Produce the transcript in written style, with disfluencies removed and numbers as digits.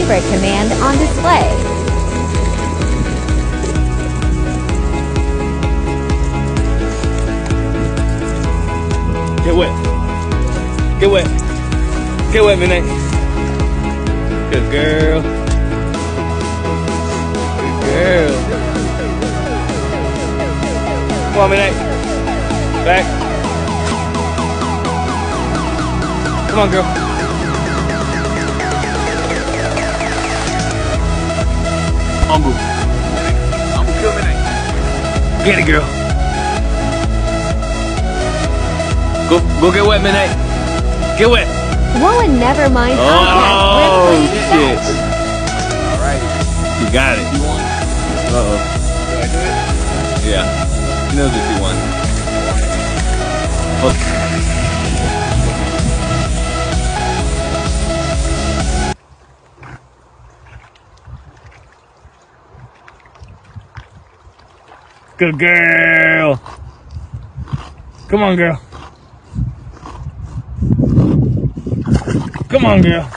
favorite command on display. Get wet. Get wet. Get wet, Midnight. Good girl. Good girl. Come on, Midnight. Back. Come on, girl. Umbu. Umbu, kill Midnight. Get it, girl. Go get wet, Midnight. Get wet. Woan never minds Oh, Outcast shit. fetch. Alright. You got it. You won. Uh-oh. Do I do it? Yeah. He knows what you want. Oh. Good girl. Come on, girl. Come on, girl.